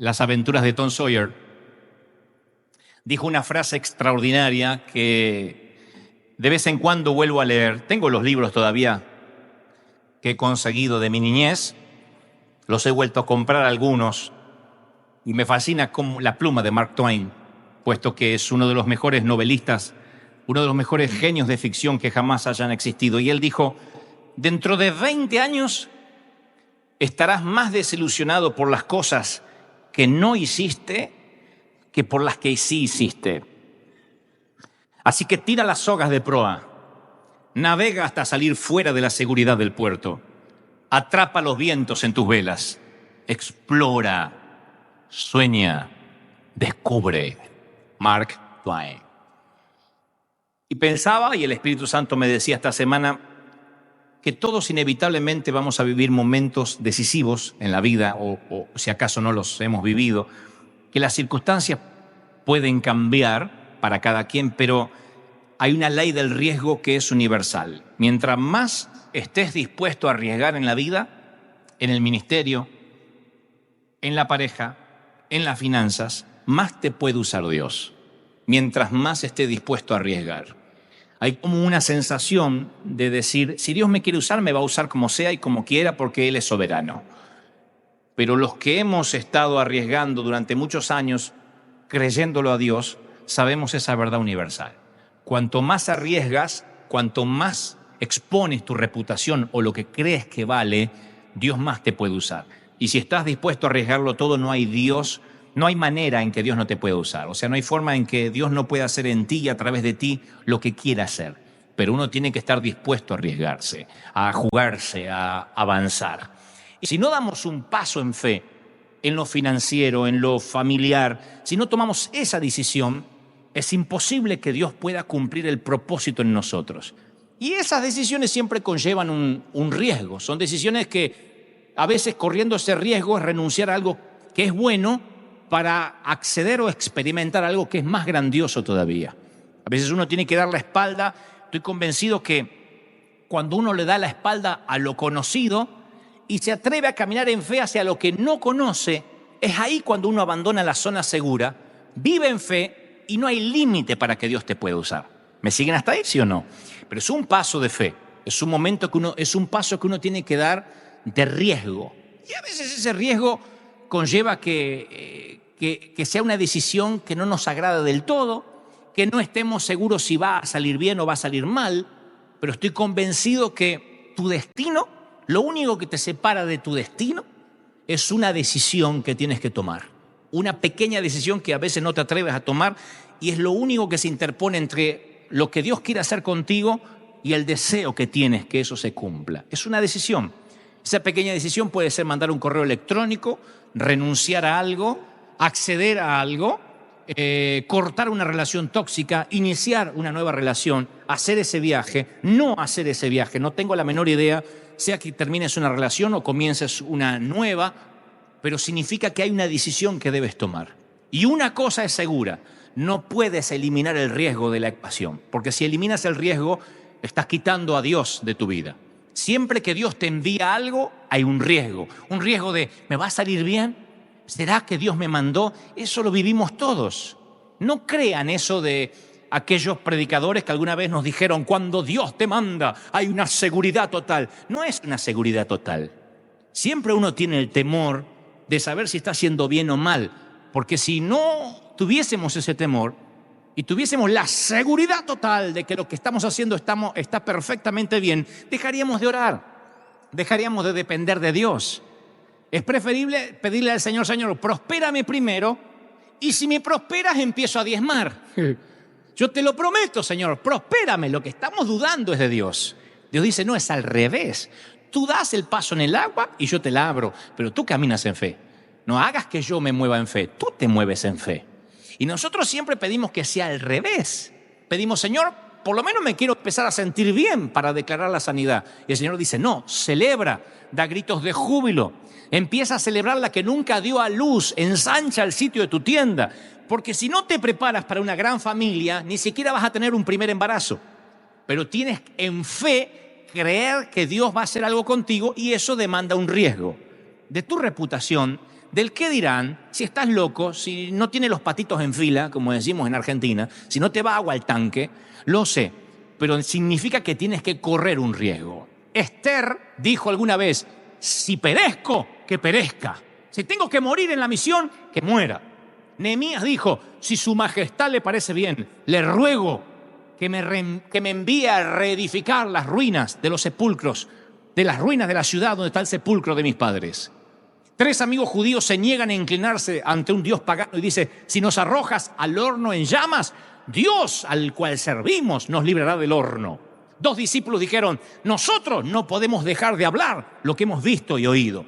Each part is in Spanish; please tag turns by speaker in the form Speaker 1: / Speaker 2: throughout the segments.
Speaker 1: Las aventuras de Tom Sawyer, dijo una frase extraordinaria que de vez en cuando vuelvo a leer. Tengo los libros todavía que he conseguido de mi niñez, los he vuelto a comprar algunos y me fascina como la pluma de Mark Twain, puesto que es uno de los mejores novelistas, uno de los mejores genios de ficción que jamás hayan existido. Y él dijo: dentro de 20 años estarás más desilusionado por las cosas que no hiciste que por las que sí hiciste. Así que tira las sogas de proa, navega hasta salir fuera de la seguridad del puerto, atrapa los vientos en tus velas, explora, sueña, descubre. Mark Twain. Y pensaba, y el Espíritu Santo me decía esta semana, que todos inevitablemente vamos a vivir momentos decisivos en la vida, o si acaso no los hemos vivido, que las circunstancias pueden cambiar para cada quien, pero hay una ley del riesgo que es universal. Mientras más estés dispuesto a arriesgar en la vida, en el ministerio, en la pareja, en las finanzas, más te puede usar Dios. Mientras más esté dispuesto a arriesgar. Hay como una sensación de decir, si Dios me quiere usar, me va a usar como sea y como quiera porque Él es soberano. Pero los que hemos estado arriesgando durante muchos años, creyéndolo a Dios, sabemos esa verdad universal. Cuanto más arriesgas, cuanto más expones tu reputación o lo que crees que vale, Dios más te puede usar. Y si estás dispuesto a arriesgarlo todo, no hay manera en que Dios no te pueda usar. O sea, no hay forma en que Dios no pueda hacer en ti y a través de ti lo que quiera hacer. Pero uno tiene que estar dispuesto a arriesgarse, a jugarse, a avanzar. Y si no damos un paso en fe, en lo financiero, en lo familiar, si no tomamos esa decisión, es imposible que Dios pueda cumplir el propósito en nosotros. Y esas decisiones siempre conllevan un riesgo. Son decisiones que a veces corriendo ese riesgo es renunciar a algo que es bueno para acceder o experimentar algo que es más grandioso todavía. A veces uno tiene que dar la espalda. Estoy convencido que cuando uno le da la espalda a lo conocido y se atreve a caminar en fe hacia lo que no conoce, es ahí cuando uno abandona la zona segura, vive en fe y no hay límite para que Dios te pueda usar. ¿Me siguen hasta ahí, sí o no? Pero es un paso de fe, es un paso que uno tiene que dar de riesgo. Y a veces ese riesgo conlleva que sea una decisión que no nos agrada del todo, que no estemos seguros si va a salir bien o va a salir mal, pero estoy convencido que tu destino, lo único que te separa de tu destino es una decisión que tienes que tomar. Una pequeña decisión que a veces no te atreves a tomar y es lo único que se interpone entre lo que Dios quiere hacer contigo y el deseo que tienes que eso se cumpla. Es una decisión. Esa pequeña decisión puede ser mandar un correo electrónico, renunciar a algo, acceder a algo, cortar una relación tóxica, iniciar una nueva relación, hacer ese viaje, no hacer ese viaje. No tengo la menor idea, sea que termines una relación o comiences una nueva, pero significa que hay una decisión que debes tomar. Y una cosa es segura, no puedes eliminar el riesgo de la ecuación, porque si eliminas el riesgo, estás quitando a Dios de tu vida. Siempre que Dios te envía algo, hay un riesgo de, ¿me va a salir bien? ¿Será que Dios me mandó? Eso lo vivimos todos. No crean eso de aquellos predicadores que alguna vez nos dijeron, cuando Dios te manda, hay una seguridad total. No es una seguridad total. Siempre uno tiene el temor de saber si está haciendo bien o mal, porque si no tuviésemos ese temor y tuviésemos la seguridad total de que lo que estamos haciendo está perfectamente bien, dejaríamos de orar, dejaríamos de depender de Dios. Es preferible pedirle al Señor, Señor, prospérame primero, y si me prosperas empiezo a diezmar. Yo te lo prometo, Señor, prospérame. Lo que estamos dudando es de Dios. Dios dice, no, es al revés. Tú das el paso en el agua y yo te la abro, pero tú caminas en fe. No hagas que yo me mueva en fe, tú te mueves en fe. Y nosotros siempre pedimos que sea al revés. Pedimos, Señor, por lo menos me quiero empezar a sentir bien para declarar la sanidad. Y el Señor dice, no, celebra, da gritos de júbilo. Empieza a celebrar la que nunca dio a luz, ensancha el sitio de tu tienda. Porque si no te preparas para una gran familia, ni siquiera vas a tener un primer embarazo. Pero tienes en fe creer que Dios va a hacer algo contigo y eso demanda un riesgo de tu reputación, del qué dirán, si estás loco, si no tienes los patitos en fila, como decimos en Argentina, si no te va agua al tanque, lo sé, pero significa que tienes que correr un riesgo. Esther dijo alguna vez, si perezco, que perezca. Si tengo que morir en la misión, que muera. Nehemías dijo, si su majestad le parece bien, le ruego que me envíe a reedificar las ruinas de los sepulcros, de las ruinas de la ciudad donde está el sepulcro de mis padres. 3 amigos judíos se niegan a inclinarse ante un Dios pagano y dice, si nos arrojas al horno en llamas, Dios al cual servimos nos librará del horno. 2 discípulos dijeron, nosotros no podemos dejar de hablar lo que hemos visto y oído.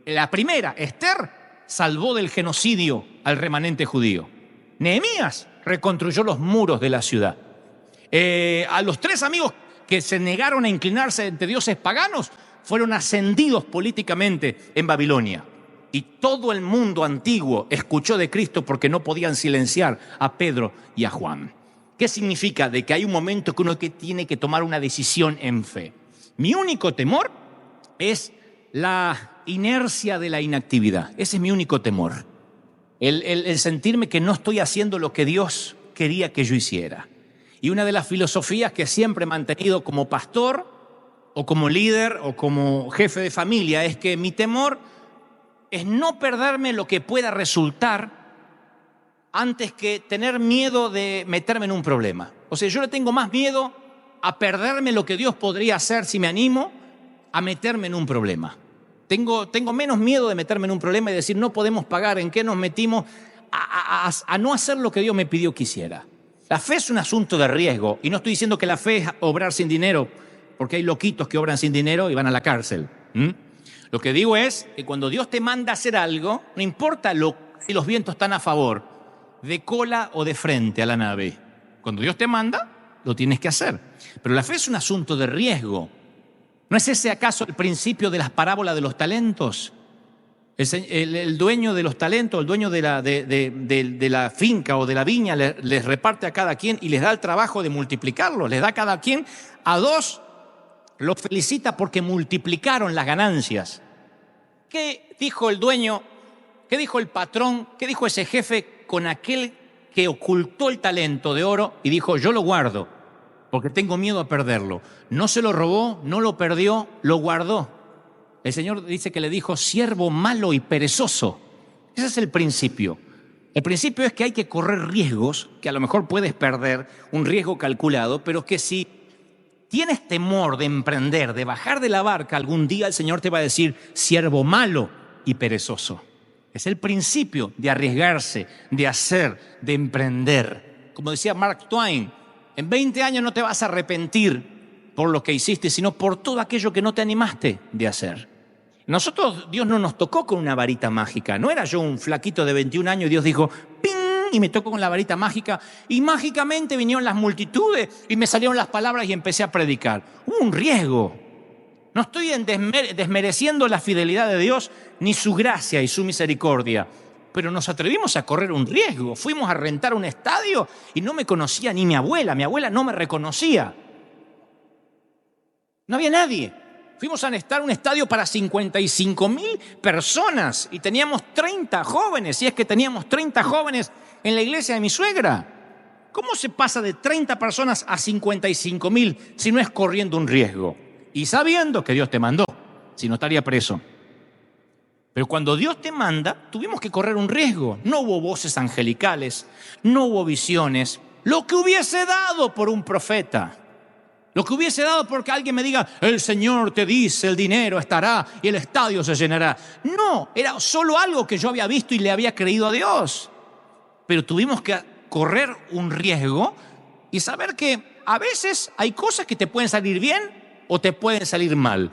Speaker 1: La primera, Esther, salvó del genocidio al remanente judío. Nehemías reconstruyó los muros de la ciudad. A los 3 amigos que se negaron a inclinarse ante dioses paganos fueron ascendidos políticamente en Babilonia. Y todo el mundo antiguo escuchó de Cristo porque no podían silenciar a Pedro y a Juan. ¿Qué significa? De que hay un momento que uno tiene que tomar una decisión en fe. Mi único temor es la inercia de la inactividad. Ese es mi único temor. El sentirme que no estoy haciendo lo que Dios quería que yo hiciera. Y una de las filosofías que siempre he mantenido como pastor o como líder o como jefe de familia es que mi temor es no perderme lo que pueda resultar antes que tener miedo de meterme en un problema. O sea, yo le tengo más miedo a perderme lo que Dios podría hacer si me animo a meterme en un problema. Tengo menos miedo de meterme en un problema y decir no podemos pagar, en qué nos metimos, a no hacer lo que Dios me pidió que hiciera. La fe es un asunto de riesgo y no estoy diciendo que la fe es obrar sin dinero, porque hay loquitos que obran sin dinero y van a la cárcel. Lo que digo es que cuando Dios te manda a hacer algo, no importa si los vientos están a favor, de cola o de frente a la nave. Cuando Dios te manda, lo tienes que hacer. Pero la fe es un asunto de riesgo. ¿No es ese acaso el principio de las parábolas de los talentos? El dueño de los talentos, el dueño de la finca o de la viña les reparte a cada quien y les da el trabajo de multiplicarlos. Les da a cada quien a 2, los felicita porque multiplicaron las ganancias. ¿Qué dijo el dueño? ¿Qué dijo el patrón? ¿Qué dijo ese jefe con aquel que ocultó el talento de oro y dijo, yo lo guardo porque tengo miedo a perderlo? No se lo robó, no lo perdió, lo guardó. El Señor dice que le dijo, siervo malo y perezoso. Ese es el principio. El principio es que hay que correr riesgos, que a lo mejor puedes perder, un riesgo calculado, pero que si tienes temor de emprender, de bajar de la barca, algún día el Señor te va a decir, siervo malo y perezoso. Es el principio de arriesgarse, de hacer, de emprender. Como decía Mark Twain, en 20 años no te vas a arrepentir por lo que hiciste, sino por todo aquello que no te animaste de hacer. Nosotros, Dios no nos tocó con una varita mágica. No era yo un flaquito de 21 años y Dios dijo, ¡ping! Y me tocó con la varita mágica y mágicamente vinieron las multitudes y me salieron las palabras y empecé a predicar. Hubo un riesgo. No estoy desmereciendo la fidelidad de Dios ni su gracia y su misericordia, pero nos atrevimos a correr un riesgo. Fuimos a rentar un estadio y no me conocía ni mi abuela no me reconocía. No había nadie. Fuimos a estar un estadio para 55,000 personas y teníamos 30 jóvenes, y es que teníamos 30 jóvenes en la iglesia de mi suegra. ¿Cómo se pasa de 30 personas a 55,000 si no es corriendo un riesgo? Y sabiendo que Dios te mandó, si no estaría preso. Pero cuando Dios te manda, tuvimos que correr un riesgo. No hubo voces angelicales, no hubo visiones, lo que hubiese dado por un profeta. Lo que hubiese dado porque alguien me diga, el Señor te dice, el dinero estará y el estadio se llenará. No, era solo algo que yo había visto y le había creído a Dios. Pero tuvimos que correr un riesgo y saber que a veces hay cosas que te pueden salir bien o te pueden salir mal.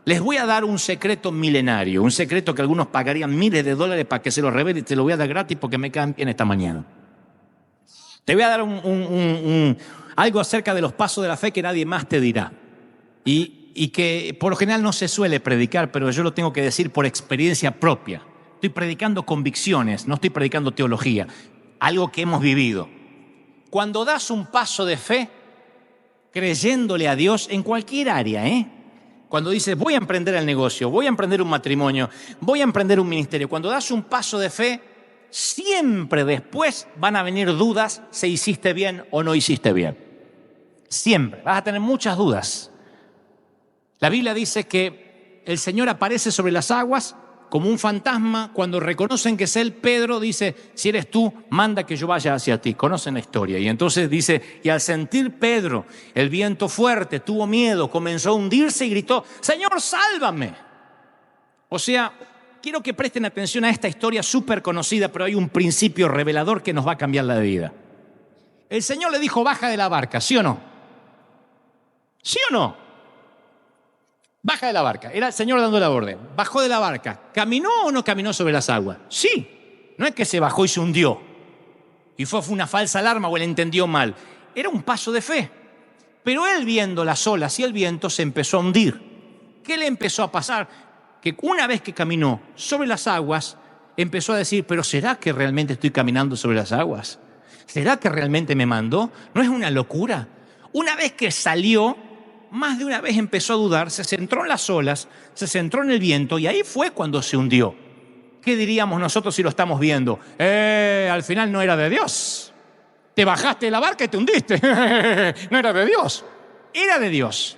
Speaker 1: Les voy a dar un secreto milenario, un secreto que algunos pagarían miles de dólares para que se lo revele y te lo voy a dar gratis porque me caen bien esta mañana. Te voy a dar algo acerca de los pasos de la fe que nadie más te dirá y que por lo general no se suele predicar, pero yo lo tengo que decir por experiencia propia. Estoy predicando convicciones, no estoy predicando teología, algo que hemos vivido. Cuando das un paso de fe, creyéndole a Dios en cualquier área, Cuando dices, voy a emprender el negocio, voy a emprender un matrimonio, voy a emprender un ministerio, cuando das un paso de fe, siempre después van a venir dudas si hiciste bien o no hiciste bien. Siempre. Vas a tener muchas dudas. La Biblia dice que el Señor aparece sobre las aguas como un fantasma. Cuando reconocen que es Él, Pedro dice, si eres tú, manda que yo vaya hacia ti. Conocen la historia. Y entonces dice, y al sentir Pedro el viento fuerte, tuvo miedo, comenzó a hundirse y gritó, Señor, sálvame. O sea, quiero que presten atención a esta historia súper conocida, pero hay un principio revelador que nos va a cambiar la vida. El Señor le dijo, baja de la barca, ¿sí o no? ¿Sí o no? Baja de la barca. Era el Señor dando la orden. Bajó de la barca. ¿Caminó o no caminó sobre las aguas? Sí. No es que se bajó y se hundió. Y fue una falsa alarma o él entendió mal. Era un paso de fe. Pero él, viendo las olas y el viento, se empezó a hundir. ¿Qué le empezó a pasar? Que una vez que caminó sobre las aguas, empezó a decir, ¿pero será que realmente estoy caminando sobre las aguas? ¿Será que realmente me mandó? ¿No es una locura? Una vez que salió, más de una vez empezó a dudar, se centró en las olas, se centró en el viento y ahí fue cuando se hundió. ¿Qué diríamos nosotros si lo estamos viendo? Al final no era de Dios. Te bajaste de la barca y te hundiste. No era de Dios. Era de Dios.